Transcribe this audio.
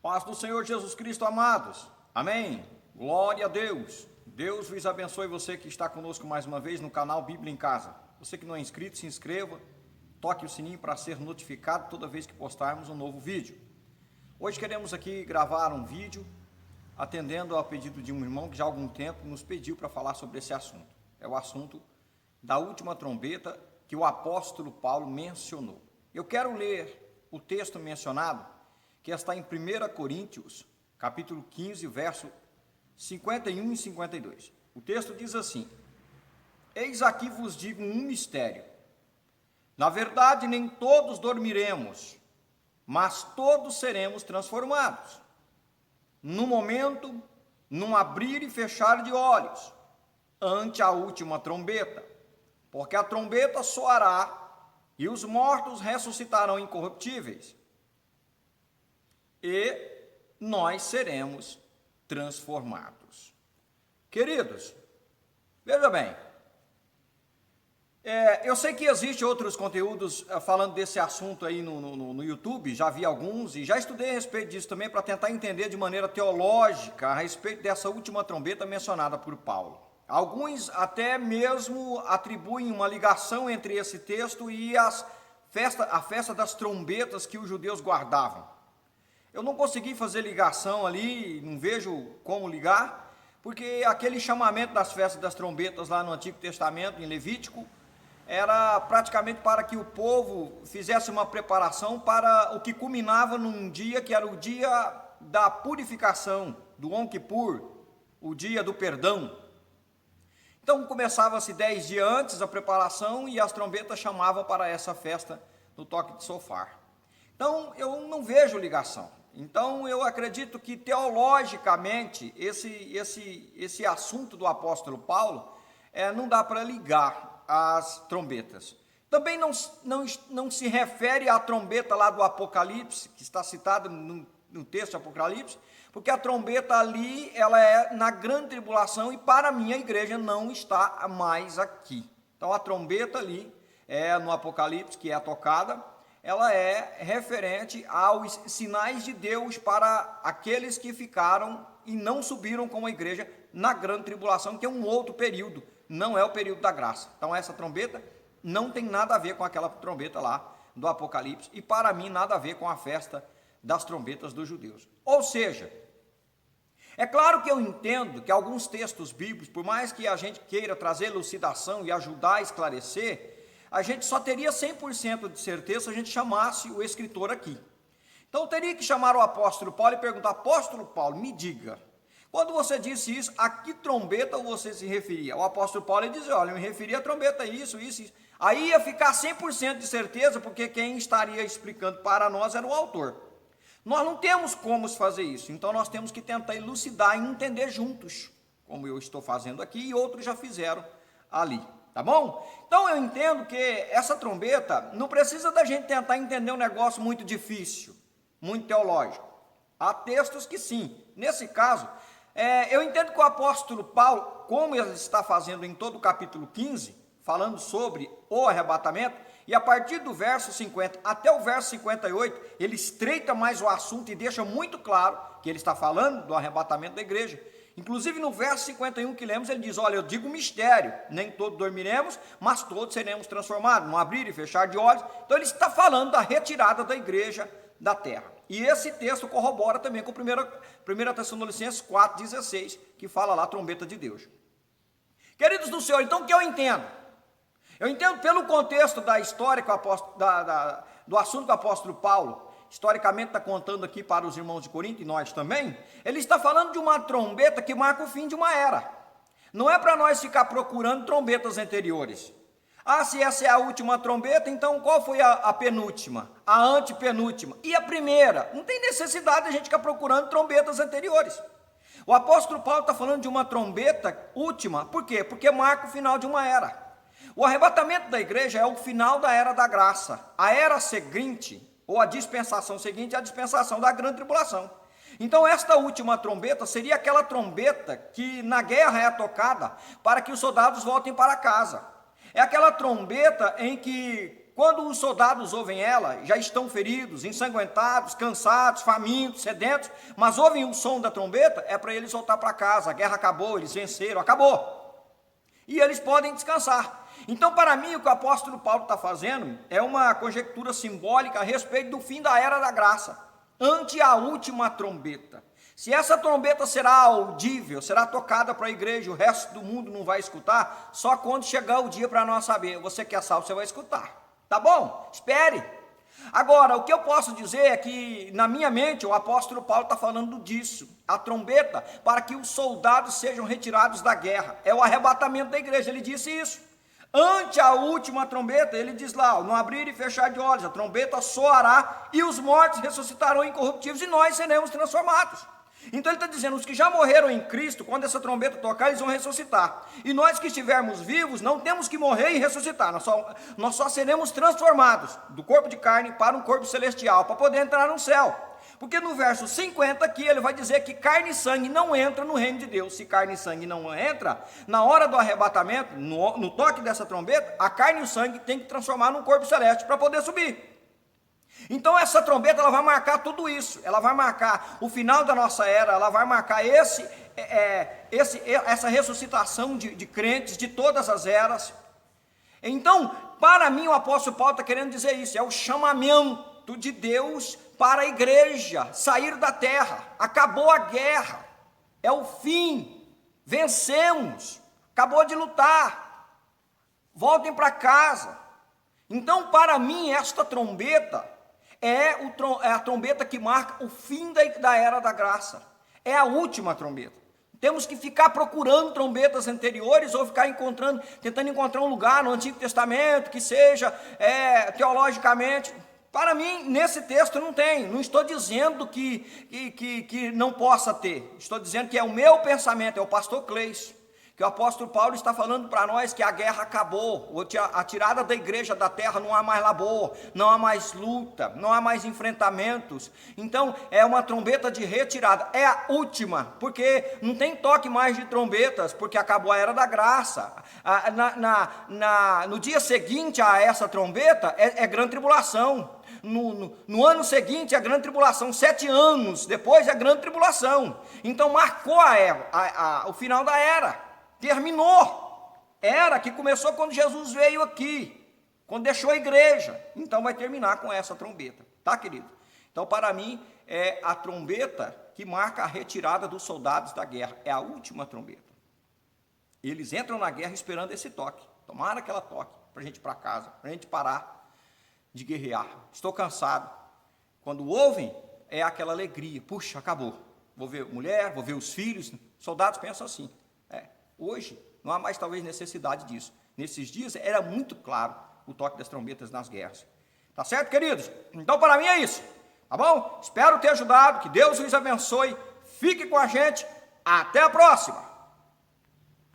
Paz do Senhor Jesus Cristo, amados. Amém. Glória a Deus. Deus vos abençoe, você que está conosco mais uma vez no canal Bíblia em Casa. Você que não é inscrito, se inscreva, toque o sininho para ser notificado toda vez que postarmos um novo vídeo. Hoje queremos aqui gravar um vídeo atendendo ao pedido de um irmão que já há algum tempo nos pediu para falar sobre esse assunto. É o assunto da última trombeta que o apóstolo Paulo mencionou. Eu quero ler o texto mencionado, que está em 1 Coríntios, capítulo 15, verso 51 e 52. O texto diz assim: Eis aqui vos digo um mistério. Na verdade, nem todos dormiremos, mas todos seremos transformados. No momento, num abrir e fechar de olhos, ante a última trombeta. Porque a trombeta soará, e os mortos ressuscitarão incorruptíveis, e nós seremos transformados. Queridos, veja bem, eu sei que existem outros conteúdos falando desse assunto aí no YouTube, já vi alguns e já estudei a respeito disso também para tentar entender de maneira teológica a respeito dessa última trombeta mencionada por Paulo. Alguns até mesmo atribuem uma ligação entre esse texto e a festa das trombetas que os judeus guardavam. Eu não consegui fazer ligação ali, não vejo como ligar, porque aquele chamamento das festas das trombetas lá no Antigo Testamento, em Levítico, era praticamente para que o povo fizesse uma preparação para o que culminava num dia que era o dia da purificação, do Yom Kippur, o dia do perdão. Então começava-se 10 dias antes a preparação e as trombetas chamavam para essa festa no toque de shofar. Então eu não vejo ligação. Então eu acredito que teologicamente esse assunto do apóstolo Paulo não dá para ligar as trombetas. Também não se refere à trombeta lá do Apocalipse, que está citada no texto de Apocalipse, porque a trombeta ali, ela é na grande tribulação e para mim a igreja não está mais aqui. Então a trombeta ali, no Apocalipse, que é tocada, ela é referente aos sinais de Deus para aqueles que ficaram e não subiram com a igreja na grande tribulação, que é um outro período, não é o período da graça. Então essa trombeta não tem nada a ver com aquela trombeta lá do Apocalipse e para mim nada a ver com a festa das trombetas dos judeus. Ou seja, é claro que eu entendo que alguns textos bíblicos, por mais que a gente queira trazer elucidação e ajudar a esclarecer, a gente só teria 100% de certeza se a gente chamasse o escritor aqui. Então eu teria que chamar o apóstolo Paulo e perguntar: apóstolo Paulo, me diga, quando você disse isso, a que trombeta você se referia? O apóstolo Paulo ia dizer: olha, eu me referi à trombeta isso. Aí ia ficar 100% de certeza, porque quem estaria explicando para nós era o autor. Nós não temos como fazer isso, então nós temos que tentar elucidar e entender juntos, como eu estou fazendo aqui e outros já fizeram ali. Tá bom? Então eu entendo que essa trombeta não precisa da gente tentar entender um negócio muito difícil, muito teológico. Há textos que sim. Nesse caso, eu entendo que o apóstolo Paulo, como ele está fazendo em todo o capítulo 15, falando sobre o arrebatamento, e a partir do verso 50 até o verso 58, ele estreita mais o assunto e deixa muito claro que ele está falando do arrebatamento da igreja. Inclusive no verso 51 que lemos, ele diz: olha, eu digo mistério, nem todos dormiremos, mas todos seremos transformados, no abrir e fechar de olhos. Então ele está falando da retirada da igreja da terra. E esse texto corrobora também com 1 Tessalonicenses 4,16, que fala lá a trombeta de Deus. Queridos do Senhor, então o que eu entendo? Eu entendo pelo contexto da história do assunto do apóstolo Paulo, historicamente está contando aqui para os irmãos de Corinto e nós também, ele está falando de uma trombeta que marca o fim de uma era. Não é para nós ficar procurando trombetas anteriores. Se essa é a última trombeta, então qual foi a penúltima? A antepenúltima? E a primeira? Não tem necessidade de a gente ficar procurando trombetas anteriores. O apóstolo Paulo está falando de uma trombeta última, por quê? Porque marca o final de uma era. O arrebatamento da igreja é o final da era da graça. A era seguinte, ou a dispensação seguinte, é a dispensação da grande tribulação. Então esta última trombeta seria aquela trombeta que na guerra é tocada para que os soldados voltem para casa. É aquela trombeta em que quando os soldados ouvem ela, já estão feridos, ensanguentados, cansados, famintos, sedentos, mas ouvem o som da trombeta, é para eles voltar para casa. A guerra acabou, eles venceram, acabou. E eles podem descansar. Então, para mim, o que o apóstolo Paulo está fazendo é uma conjectura simbólica a respeito do fim da era da graça, ante a última trombeta. Se essa trombeta será audível, será tocada para a igreja, o resto do mundo não vai escutar, só quando chegar o dia para nós saber. Você que é salvo, você vai escutar. Tá bom? Espere. Agora, o que eu posso dizer é que, na minha mente, o apóstolo Paulo está falando disso. A trombeta para que os soldados sejam retirados da guerra. É o arrebatamento da igreja, ele disse isso. Ante a última trombeta, ele diz lá, no abrir e fechar de olhos, a trombeta soará e os mortos ressuscitarão incorruptíveis e nós seremos transformados. Então ele está dizendo, os que já morreram em Cristo, quando essa trombeta tocar, eles vão ressuscitar. E nós que estivermos vivos, não temos que morrer e ressuscitar, nós só seremos transformados do corpo de carne para um corpo celestial, para poder entrar no céu. Porque no verso 50 aqui, ele vai dizer que carne e sangue não entra no reino de Deus. Se carne e sangue não entra, na hora do arrebatamento, no toque dessa trombeta, a carne e o sangue tem que transformar num corpo celeste para poder subir. Então essa trombeta ela vai marcar tudo isso, ela vai marcar o final da nossa era, ela vai marcar essa ressuscitação de crentes de todas as eras. Então, para mim o apóstolo Paulo está querendo dizer isso, é o chamamento de Deus para a igreja sair da terra, acabou a guerra, é o fim, vencemos, acabou de lutar, voltem para casa. Então, para mim, esta trombeta é a trombeta que marca o fim da era da graça. É a última trombeta. Temos que ficar procurando trombetas anteriores ou ficar tentando encontrar um lugar no Antigo Testamento que seja teologicamente. Para mim, nesse texto não tem. Não estou dizendo que não possa ter. Estou dizendo que é o meu pensamento, é o pastor Cleis. Que o apóstolo Paulo está falando para nós que a guerra acabou, a tirada da igreja da terra, não há mais labor, não há mais luta, não há mais enfrentamentos. Então é uma trombeta de retirada, é a última, porque não tem toque mais de trombetas, porque acabou a era da graça. No dia seguinte a essa trombeta é grande tribulação. No ano seguinte, a grande tribulação, 7 anos depois, a grande tribulação. Então marcou o final da era. Terminou. Era que começou quando Jesus veio aqui, quando deixou a igreja. Então vai terminar com essa trombeta, tá, querido? Então, para mim, é a trombeta que marca a retirada dos soldados da guerra. É a última trombeta. Eles entram na guerra esperando esse toque. Tomara que ela toque, para a gente ir para casa, para a gente parar de guerrear. Estou cansado. Quando ouvem, é aquela alegria. Puxa, acabou. Vou ver mulher, vou ver os filhos. Soldados pensam assim. Hoje, não há mais talvez necessidade disso. Nesses dias, era muito claro o toque das trombetas nas guerras. Tá certo, queridos? Então, para mim é isso. Tá bom? Espero ter ajudado. Que Deus os abençoe. Fique com a gente. Até a próxima.